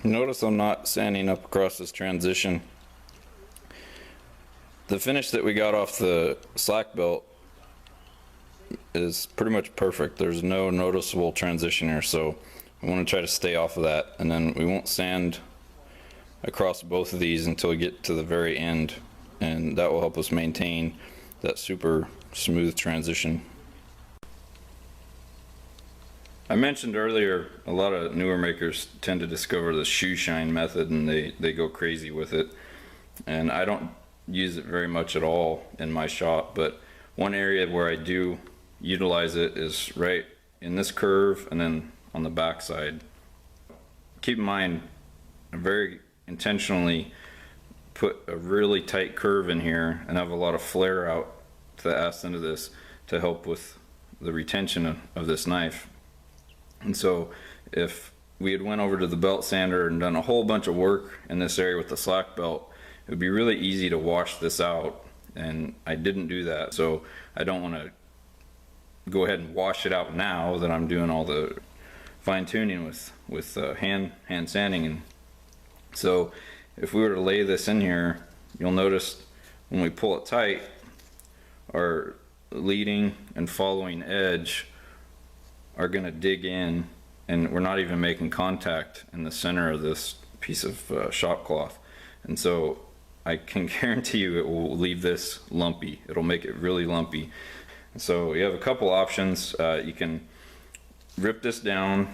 Notice I'm not sanding up across this transition. The finish that we got off the slack belt is pretty much perfect. There's no noticeable transition here, so we want to try to stay off of that, and then we won't sand across both of these until we get to the very end, and that will help us maintain that super smooth transition. I mentioned earlier a lot of newer makers tend to discover the shoe shine method and they go crazy with it, and I don't use it very much at all in my shop, but one area where I do utilize it is right in this curve and then on the back side. Keep in mind, I very intentionally put a really tight curve in here and have a lot of flare out to the ass end of this to help with the retention of this knife. And so if we had went over to the belt sander and done a whole bunch of work in this area with the slack belt, it would be really easy to wash this out, and I didn't do that. So I don't want to go ahead and wash it out now that I'm doing all the fine tuning with hand sanding. And so if we were to lay this in here, you'll notice when we pull it tight, our leading and following edge are going to dig in, and we're not even making contact in the center of this piece of shop cloth. And so I can guarantee you it will leave this lumpy. It'll make it really lumpy. And so you have a couple options. You can rip this down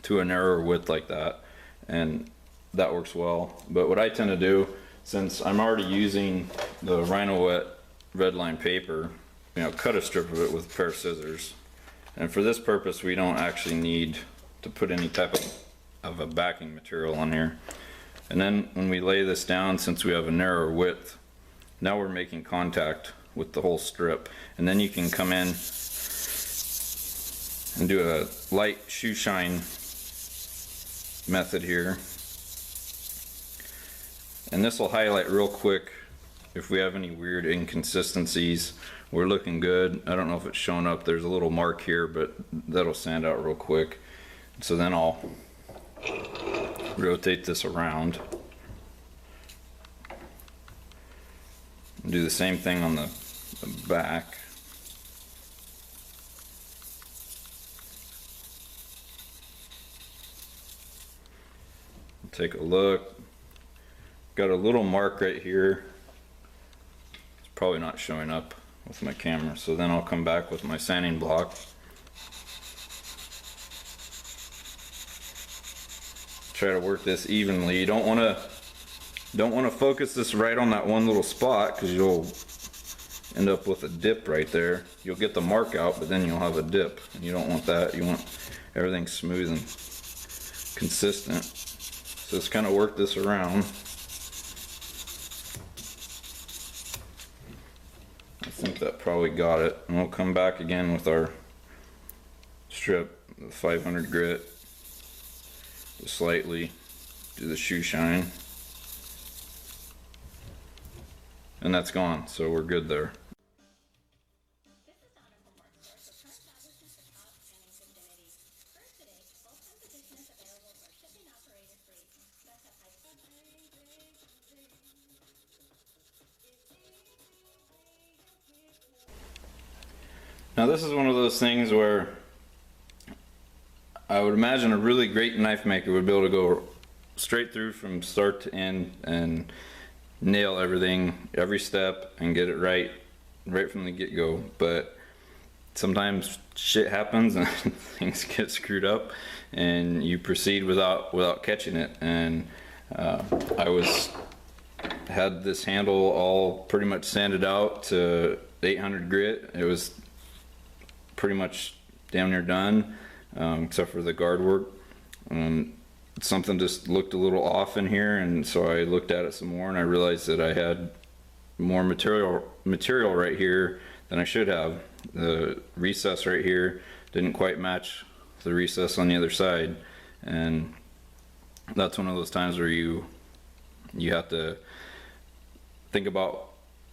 to a narrower width like that, and that works well. But what I tend to do, since I'm already using the Rhino Wet redline paper, cut a strip of it with a pair of scissors. And for this purpose, we don't actually need to put any type of a backing material on here. And then when we lay this down, since we have a narrower width, now we're making contact with the whole strip. And then you can come in and do a light shoe shine method here. And this will highlight real quick if we have any weird inconsistencies. We're looking good. I don't know if it's showing up. There's a little mark here, but that'll sand out real quick. So then I'll rotate this around and do the same thing on the back. Take a look. Got a little mark right here. It's probably not showing up with my camera, so then I'll come back with my sanding block. Try to work this evenly. You don't want to focus this right on that one little spot, because you'll end up with a dip right there. You'll get the mark out, but then you'll have a dip, and you don't want that. You want everything smooth and consistent. So just kind of work this around. I think that probably got it, and we'll come back again with our strip, the 500 grit, just slightly do the shoe shine, and that's gone, so we're good there. Now this is one of those things where I would imagine a really great knife maker would be able to go straight through from start to end and nail everything, every step, and get it right from the get-go. But sometimes shit happens and things get screwed up, and you proceed without catching it. And I had this handle all pretty much sanded out to 800 grit. It was pretty much damn near done, except for the guard work. Something just looked a little off in here, and so I looked at it some more, and I realized that I had more material right here than I should have. The recess right here didn't quite match the recess on the other side, and that's one of those times where you have to think about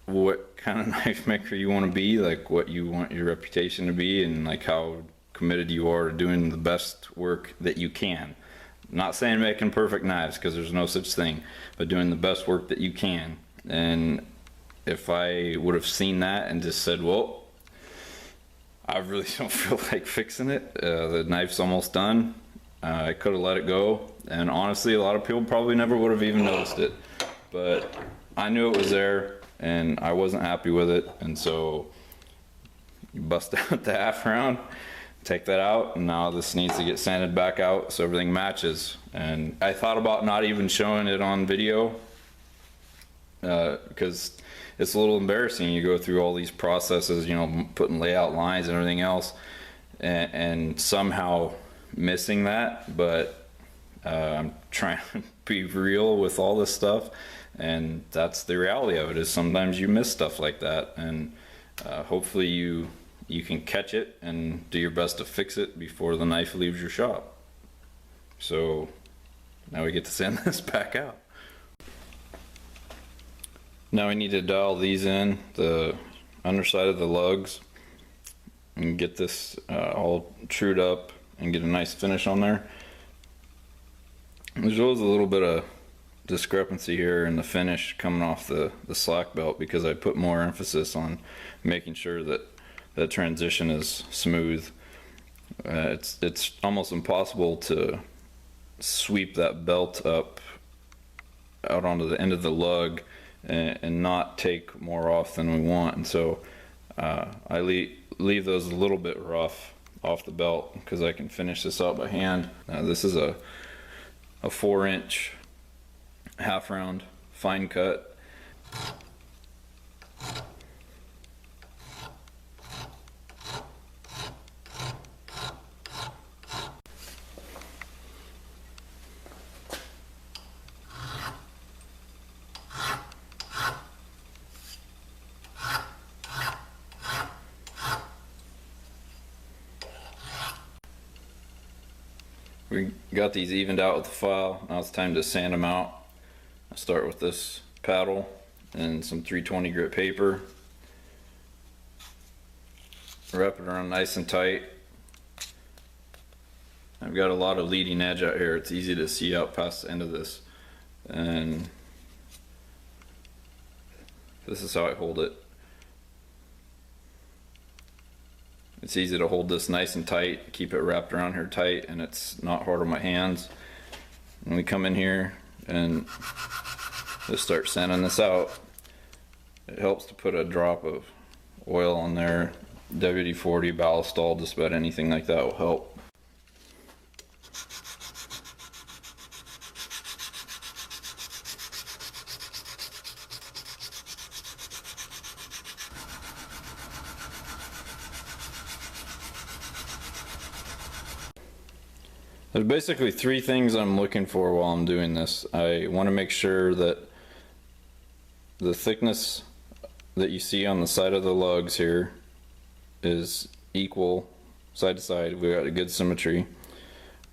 what kind of knife maker you want to be, like what you want your reputation to be, and like how committed you are to doing the best work that you can. not saying making perfect knives, because there's no such thing, but doing the best work that you can. And if I would have seen that and just said, well, I really don't feel like fixing it, the knife's almost done, I could have let it go, and honestly a lot of people probably never would have even noticed it. But I knew it was there and I wasn't happy with it, and so you bust out the half round, take that out, and now this needs to get sanded back out so everything matches. And I thought about not even showing it on video because it's a little embarrassing. You go through all these processes, you know, putting layout lines and everything else, and somehow missing that. But I'm trying to be real with all this stuff, and that's the reality of it, is sometimes you miss stuff like that, and hopefully you can catch it and do your best to fix it before the knife leaves your shop. So now we get to sand this back out. Now we need to dial these in, the underside of the lugs, and get this all trued up and get a nice finish on there. There's always a little bit of discrepancy here in the finish coming off the slack belt, because I put more emphasis on making sure that that transition is smooth. It's almost impossible to sweep that belt up out onto the end of the lug and not take more off than we want, and so I leave those a little bit rough off the belt because I can finish this out by hand. This is a 4-inch half round fine cut. We got these evened out with the file. Now it's time to sand them out. I start with this paddle and some 320 grit paper. Wrap it around nice and tight. I've got a lot of leading edge out here. It's easy to see out past the end of this. And this is how I hold it. It's easy to hold this nice and tight, keep it wrapped around here tight, and it's not hard on my hands. When we come in here and just start sanding this out, it helps to put a drop of oil on there. WD-40, Ballistol, just about anything like that will help. There's basically 3 things I'm looking for while I'm doing this. I want to make sure that the thickness that you see on the side of the lugs here is equal side to side. We've got a good symmetry.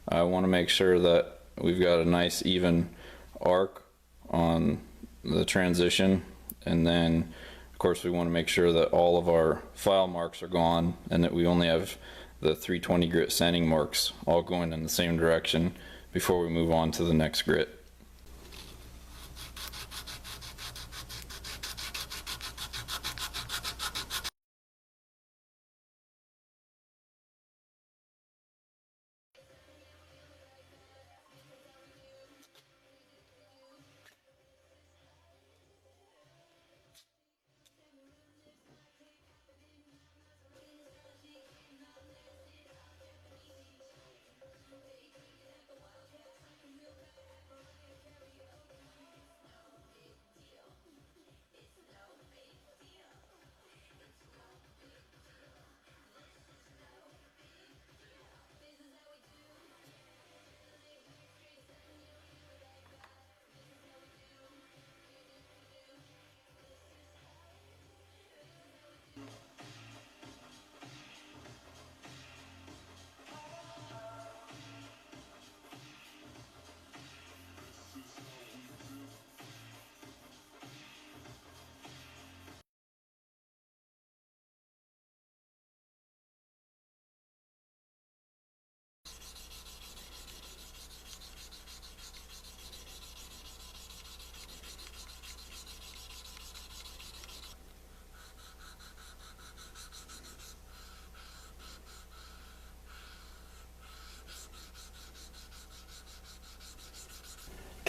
I want to make sure that we've got a nice even arc on the transition, and then of course we want to make sure that all of our file marks are gone and that we only have the 320 grit sanding marks all going in the same direction before we move on to the next grit.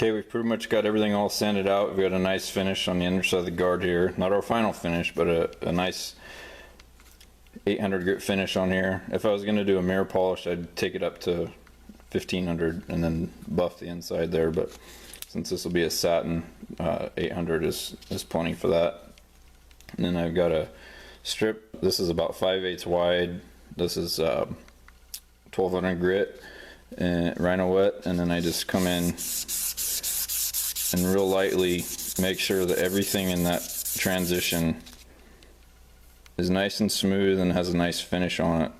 Okay, we've pretty much got everything all sanded out. We've got a nice finish on the underside of the guard here. Not our final finish, but a nice 800 grit finish on here. If I was going to do a mirror polish, I'd take it up to 1500 and then buff the inside there, but since this will be a satin, 800 is plenty for that. And then I've got a strip. This is about 5/8 wide. This is 1200 grit and Rhino wet, and then I just come in and real lightly make sure that everything in that transition is nice and smooth and has a nice finish on it.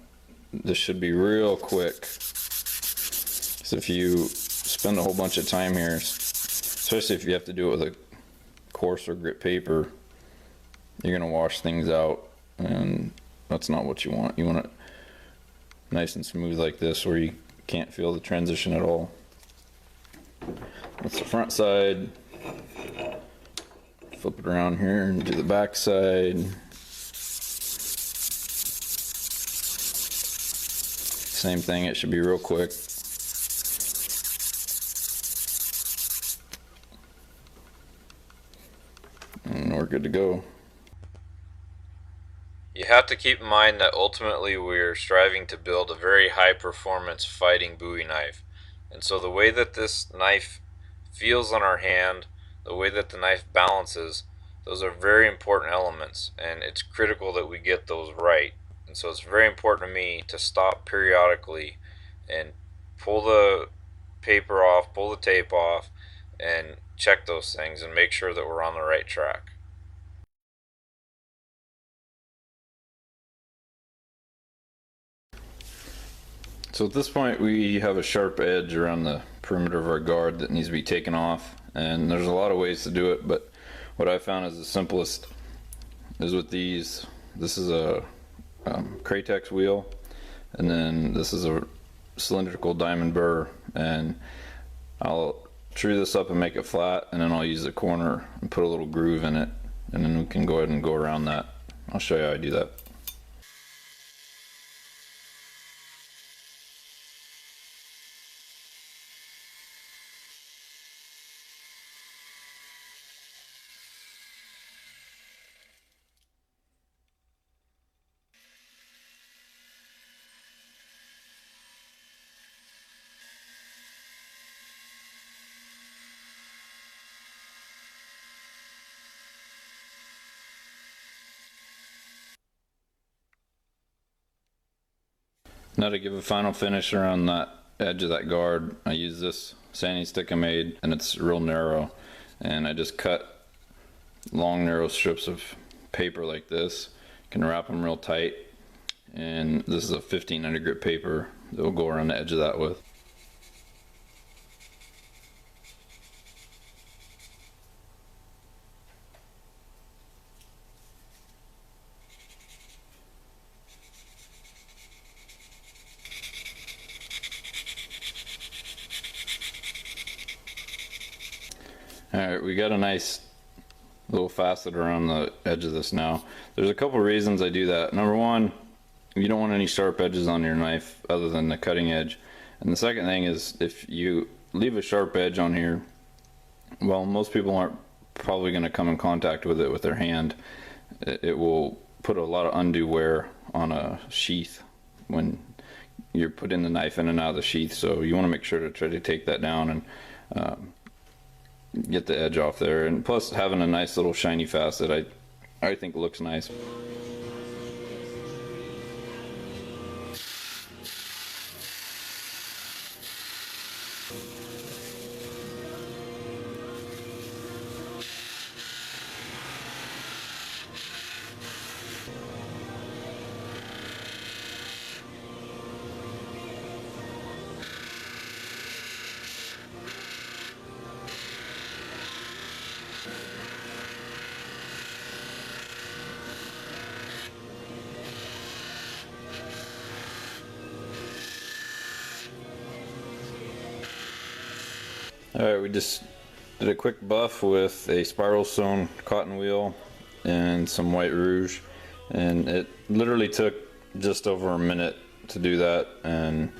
This should be real quick. So if you spend a whole bunch of time here, especially if you have to do it with a coarser grit paper, you're gonna wash things out, and that's not what you want. You want it nice and smooth like this, where you can't feel the transition at all. That's the front side. Flip it around here and do the back side. Same thing, it should be real quick. And we're good to go. You have to keep in mind that ultimately we're striving to build a very high performance fighting Bowie knife. And so the way that this knife feels on our hand, the way that the knife balances, those are very important elements, and it's critical that we get those right. And so it's very important to me to stop periodically and pull the paper off, pull the tape off, and check those things and make sure that we're on the right track. So at this point we have a sharp edge around the perimeter of our guard that needs to be taken off, and there's a lot of ways to do it, but what I found is the simplest is with these. This is a Kratex wheel, and then this is a cylindrical diamond burr, and I'll true this up and make it flat, and then I'll use the corner and put a little groove in it, and then we can go ahead and go around that. I'll show you how I do that. Now to give a final finish around that edge of that guard, I use this sanding stick I made, and it's real narrow, and I just cut long narrow strips of paper like this. You can wrap them real tight, and this is a 1500 grit paper that will go around the edge of that with. Alright, we got a nice little facet around the edge of this now. There's a couple reasons I do that. Number one, you don't want any sharp edges on your knife other than the cutting edge. And the second thing is, if you leave a sharp edge on here, well, most people aren't probably going to come in contact with it with their hand. It will put a lot of undue wear on a sheath when you're putting the knife in and out of the sheath. So you want to make sure to try to take that down and get the edge off there, and plus having a nice little shiny facet I think looks nice. Alright, we just did a quick buff with a spiral sewn cotton wheel and some white rouge, and it literally took just over a minute to do that. And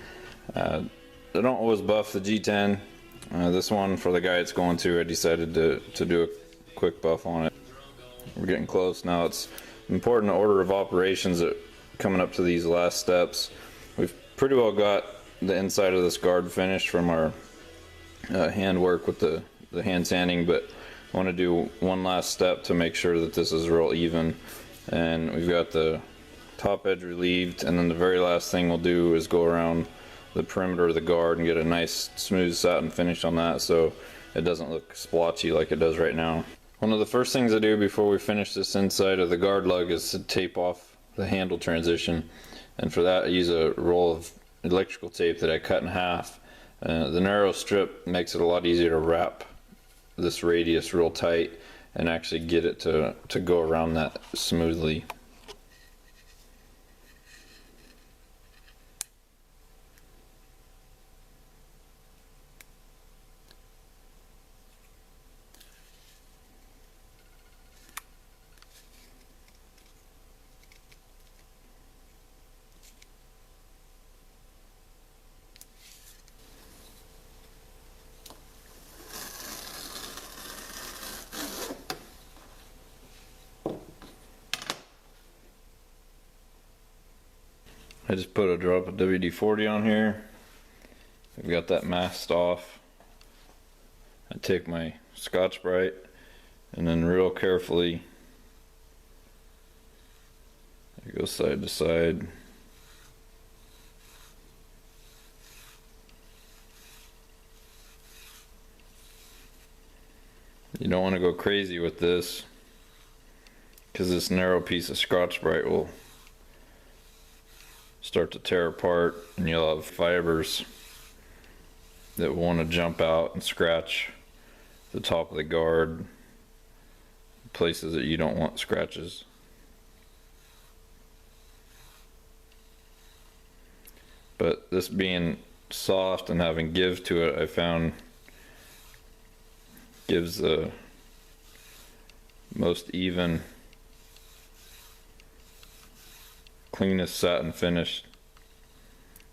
I don't always buff the G10, This one, for the guy it's going to, I decided to do a quick buff on it. We're getting close now. It's important order of operations that coming up to these last steps. We've pretty well got the inside of this guard finished from our hand work with the hand sanding, but I want to do one last step to make sure that this is real even. And we've got the top edge relieved, and then the very last thing we'll do is go around the perimeter of the guard and get a nice smooth satin finish on that so it doesn't look splotchy like it does right now. One of the first things I do before we finish this inside of the guard lug is to tape off the handle transition, and for that I use a roll of electrical tape that I cut in half. The narrow strip makes it a lot easier to wrap this radius real tight and actually get it to go around that smoothly. I just put a drop of WD-40 on here. I've got that masked off. I take my Scotch-Brite and then real carefully I go side to side. You don't want to go crazy with this because this narrow piece of Scotch-Brite will start to tear apart and you'll have fibers that will want to jump out and scratch the top of the guard, places that you don't want scratches. But this being soft and having give to it, I found gives the most even, cleanest satin finish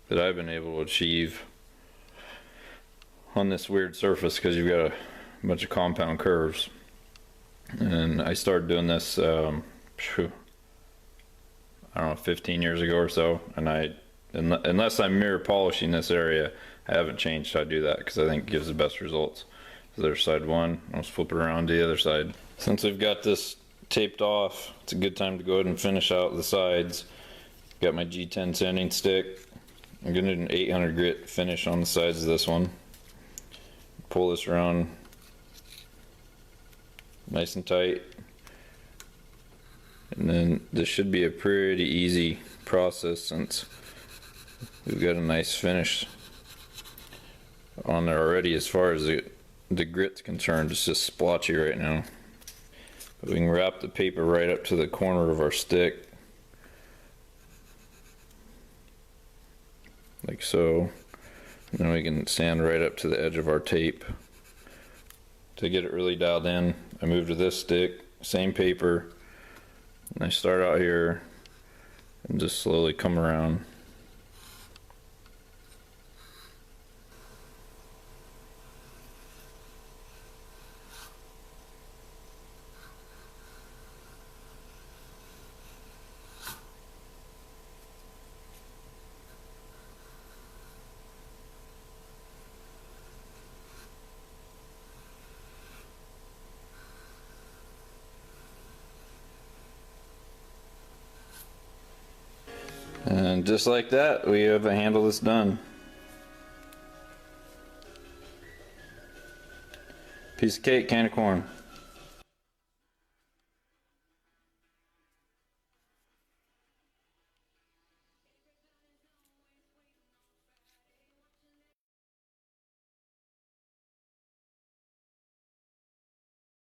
that I've been able to achieve on this weird surface, because you've got a bunch of compound curves. And I started doing this I don't know, 15 years ago or so, and unless I'm mirror polishing this area, I haven't changed how I do that because I think it gives the best results. So there's side one. I'll just flip it around to the other side. Since we've got this taped off, it's a good time to go ahead and finish out the sides. Got my G10 sanding stick. I'm gonna do an 800 grit finish on the sides of this one. Pull this around nice and tight, and then this should be a pretty easy process since we've got a nice finish on there already. As far as the grit's concerned, it's just splotchy right now, but we can wrap the paper right up to the corner of our stick like so, and then we can sand right up to the edge of our tape. To get it really dialed in, I move to this stick, same paper, and I start out here and just slowly come around. And just like that, we have a handle that's done. Piece of cake, can of corn.